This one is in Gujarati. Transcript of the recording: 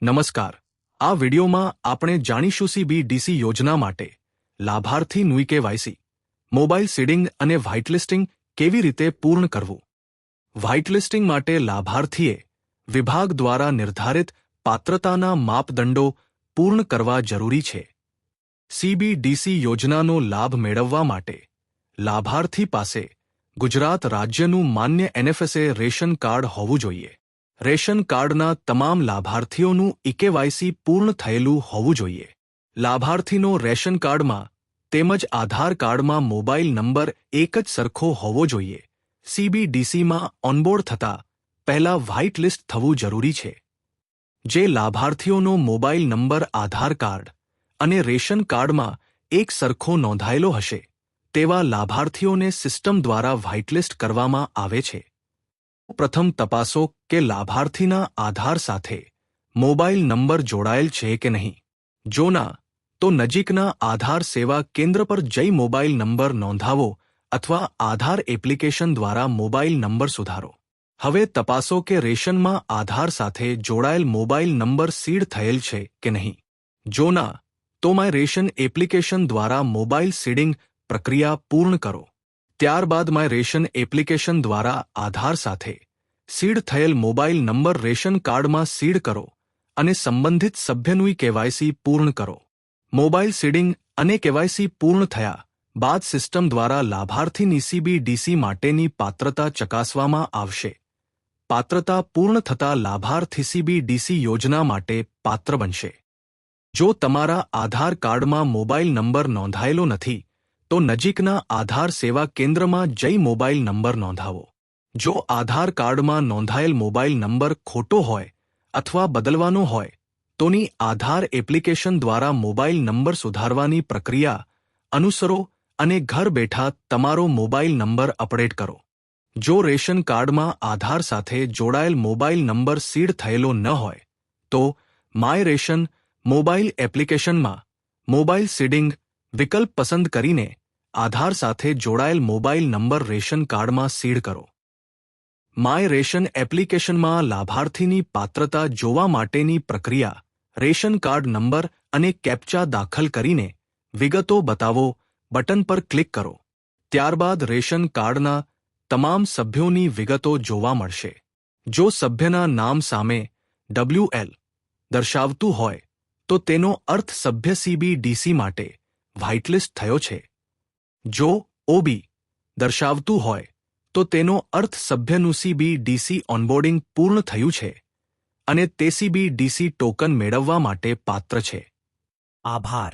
નમસ્કાર, આ વિડિયોમાં આપણે જાણીશું CBDC યોજના માટે લાભાર્થીનું KYC, મોબાઈલ સીડિંગ અને વ્હાઇટલિસ્ટિંગ કેવી રીતે પૂર્ણ કરવું. વ્હાઇટલિસ્ટિંગ માટે લાભાર્થીએ વિભાગ દ્વારા નિર્ધારિત પાત્રતાના માપદંડો પૂર્ણ કરવા જરૂરી છે. CBDC યોજનાનો લાભ મેળવવા માટે લાભાર્થી પાસે ગુજરાત રાજ્યનું માન્ય NFSA રેશન કાર્ડ હોવું જોઈએ. રેશન કાર્ડના તમામ લાભાર્થીઓનું KYC પૂર્ણ થયેલું હોવું જોઈએ. લાભાર્થીનો રેશન કાર્ડમાં તેમજ આધાર કાર્ડમાં મોબાઈલ નંબર એક જ સરખો હોવો જોઈએ. CBDCમાં ઓનબોર્ડ થતાં પહેલા વ્હાઇટ લિસ્ટ થવું જરૂરી છે. જે લાભાર્થીઓનો મોબાઈલ નંબર આધાર કાર્ડ અને રેશન કાર્ડમાં એક સરખો નોંધાયેલો હશે તેવા લાભાર્થીઓને સિસ્ટમ દ્વારા વ્હાઇટલિસ્ટ કરવામાં આવે છે. પ્રથમ તપાસો કે લાભાર્થીના આધાર સાથે મોબાઈલ નંબર જોડાયેલ છે કે નહીં. જો ના, તો નજીકના આધાર સેવા કેન્દ્ર પર જઈ મોબાઈલ નંબર નોંધાવો અથવા આધાર એપ્લિકેશન દ્વારા મોબાઈલ નંબર સુધારો. હવે તપાસો કે રેશનમાં આધાર સાથે જોડાયેલ મોબાઈલ નંબર સીડ થયેલ છે કે નહીં. જો ના, તો માય રેશન એપ્લિકેશન દ્વારા મોબાઈલ સીડિંગ પ્રક્રિયા પૂર્ણ કરો. ત્યારબાદ માય રેશન એપ્લિકેશન દ્વારા આધાર સાથે સીડ થયેલ મોબાઈલ નંબર રેશન કાર્ડમાં સીડ કરો અને સંબંધિત સભ્યનું KYC પૂર્ણ કરો. મોબાઈલ સીડિંગ અને KYC પૂર્ણ થયા બાદ સિસ્ટમ દ્વારા લાભાર્થીની CBDC માટેની પાત્રતા ચકાસવામાં આવશે. પાત્રતા પૂર્ણ થતાં લાભાર્થી CBDC યોજના માટે પાત્ર બનશે. જો તમારા આધાર કાર્ડમાં મોબાઈલ નંબર નોંધાયેલો નથી, તો નજીકના આધાર સેવા કેન્દ્રમાં જઈ મોબાઈલ નંબર નોંધાવો. જો આધાર કાર્ડમાં નોંધાયેલ મોબાઈલ નંબર ખોટો હોય અથવા બદલવાનો હોય તોની આધાર એપ્લિકેશન દ્વારા મોબાઈલ નંબર સુધારવાની પ્રક્રિયા અનુસરો અને ઘર બેઠા તમારો મોબાઈલ નંબર અપડેટ કરો. જો રેશન કાર્ડમાં આધાર સાથે જોડાયેલ મોબાઈલ નંબર સીડ થયેલો ન હોય તો માય રેશન મોબાઈલ એપ્લિકેશનમાં મોબાઈલ સીડિંગ વિકલ્પ પસંદ કરીને આધાર સાથે જોડાયેલ મોબાઈલ નંબર રેશન કાર્ડમાં સીડ કરો. માય રેશન એપ્લિકેશનમાં લાભાર્થીની પાત્રતા જોવા માટેની પ્રક્રિયા રેશન કાર્ડ નંબર અને કેપ્ચા દાખલ કરીને વિગતો બતાવો બટન પર ક્લિક કરો. ત્યારબાદ રેશન કાર્ડના તમામ સભ્યોની વિગતો જોવા મળશે. જો સભ્યના નામ સામે WL દર્શાવતું હોય તો તેનો અર્થ સભ્ય CBDC માટે વ્હાઇટલિસ્ટ થયો છે. જો OB દર્શાવતું હોય તો તેનો અર્થ સભ્યનું CBDC ઓનબોર્ડિંગ પૂર્ણ થયું છે અને તે CBDC ટોકન મેળવવા માટે પાત્ર છે. આભાર.